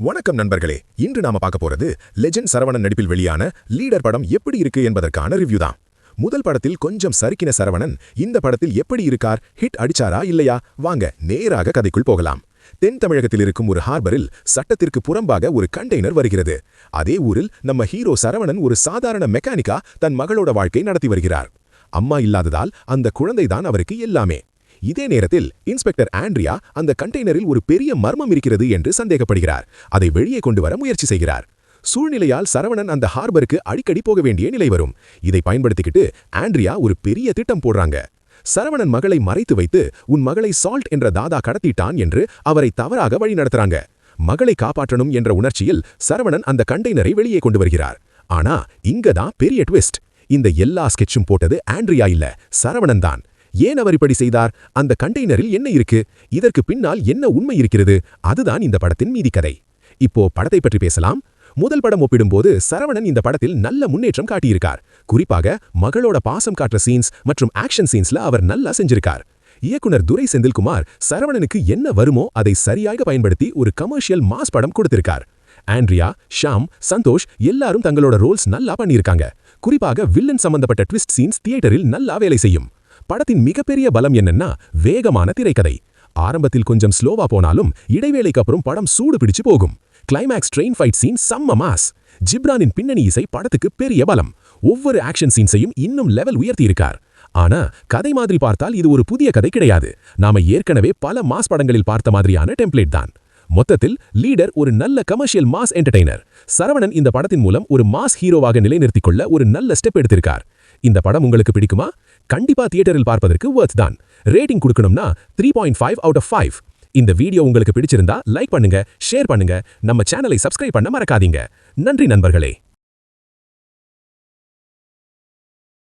வணக்கம் நண்பர்களே. இன்று நாம பார்க்க போறது லெஜெண்ட் சரவணன் நடிப்பில் வெளியான லீடர் படம் எப்படி இருக்கு என்பதற்கான ரிவ்யூ தான். முதல் படத்தில் கொஞ்சம் சறுக்கின சரவணன் இந்த படத்தில் எப்படி இருக்கார், ஹிட் அடிச்சாரா இல்லையா? வாங்க நேராக கதைக்குள் போகலாம். தென் தமிழகத்தில் இருக்கும் ஒரு ஹார்பரில் சட்டத்திற்கு புறம்பாக ஒரு கண்டெய்னர் வருகிறது. அதே ஊரில் நம்ம ஹீரோ சரவணன் ஒரு சாதாரண மெக்கானிக்கா தன் மகளோட வாழ்க்கை நடத்தி வருகிறார். அம்மா இல்லாததால் அந்த குழந்தைதான் அவருக்கு எல்லாமே. இதே நேரத்தில் இன்ஸ்பெக்டர் ஆண்ட்ரியா அந்த கண்டெய்னரில் ஒரு பெரிய மர்மம் இருக்கிறது என்று சந்தேகப்படுகிறார். அதை வெளியே கொண்டு வர முயற்சி செய்கிறார். சூழ்நிலையால் சரவணன் அந்த ஹார்பருக்கு அடிக்கடி போக வேண்டிய நிலை வரும். இதை பயன்படுத்திக்கிட்டு ஆண்ட்ரியா ஒரு பெரிய திட்டம் போடுறாங்க. சரவணன் மகளை மறைத்து வைத்து உன் மகளை சால்ட் என்ற தாதா கடத்திட்டான் என்று அவரை தவறாக வழி நடத்துறாங்க. மகளை காப்பாற்றணும் என்ற உணர்ச்சியில் சரவணன் அந்த கண்டெய்னரை வெளியே கொண்டு வருகிறார். ஆனா இங்கதான் பெரிய ட்விஸ்ட். இந்த எல்லா ஸ்கெட்சும் போட்டது ஆண்ட்ரியா இல்ல, சரவணன் தான். ஏன் அவர் இப்படி செய்தார்? அந்த கண்டெய்னரில் என்ன இருக்கு? இதற்கு பின்னால் என்ன உண்மை இருக்கிறது? அதுதான் இந்த படத்தின் மீதி கதை. இப்போ படத்தை பற்றி பேசலாம். முதல் படம் ஒப்பிடும்போது சரவணன் இந்த படத்தில் நல்ல முன்னேற்றம் காட்டியிருக்கார். குறிப்பாக மகளோட பாசம் காட்டுற சீன்ஸ் மற்றும் ஆக்ஷன் சீன்ஸ்ல அவர் நல்லா செஞ்சிருக்கார். இயக்குனர் துரை செந்தில்குமார் சரவணனுக்கு என்ன வருமோ அதை சரியாக பயன்படுத்தி ஒரு கமர்ஷியல் மாஸ் படம் கொடுத்திருக்கார். ஆண்ட்ரியா, ஷாம், சந்தோஷ் எல்லாரும் தங்களோட ரோல்ஸ் நல்லா பண்ணியிருக்காங்க. குறிப்பாக வில்லன் சம்பந்தப்பட்ட ட்விஸ்ட் சீன்ஸ் தியேட்டரில் நல்லா வேலை செய்யும். படத்தின் மிகப்பெரிய பலம் என்னன்னா வேகமான திரைக்கதை. ஆரம்பத்தில் கொஞ்சம் ஸ்லோவா போனாலும் இடைவேளைக்கு அப்புறம் படம் சூடு பிடிச்சு போகும். கிளைமேக்ஸ் ட்ரெயின் ஃபைட் சீன் செம்ம மாஸ். ஜிப்ரானின் பின்னணி இசை படத்துக்கு பெரிய பலம். ஒவ்வொரு ஆக்ஷன் சீன்ஸையும் இன்னும் லெவல் உயர்த்தி இருக்கார். ஆனா கதை மாதிரி பார்த்தால் இது ஒரு புதிய கதை கிடையாது. நாம ஏற்கனவே பல மாஸ் படங்களில் பார்த்த மாதிரியான டெம்ப்ளேட் தான். மொத்தத்தில் லீடர் ஒரு நல்ல கமர்ஷியல் மாஸ் என்டர்டெய்னர். சரவணன் இந்த படத்தின் மூலம் ஒரு மாஸ் ஹீரோவாக நிலைநிறுத்திக் கொள்ள ஒரு நல்ல ஸ்டெப் எடுத்திருக்கார். இந்த படம் உங்களுக்கு பிடிக்குமா? கண்டிப்பா தியேட்டரில் பார்ப்பதற்கு வர்த் தான். ரேட்டிங் கொடுக்கணும்னா 3.5 out of 5. இந்த வீடியோ உங்களுக்கு பிடிச்சிருந்தா லைக் பண்ணுங்க, ஷேர் பண்ணுங்க, நம்ம சேனலை சப்ஸ்கிரைப் பண்ண மறக்காதீங்க. நன்றி நண்பர்களே.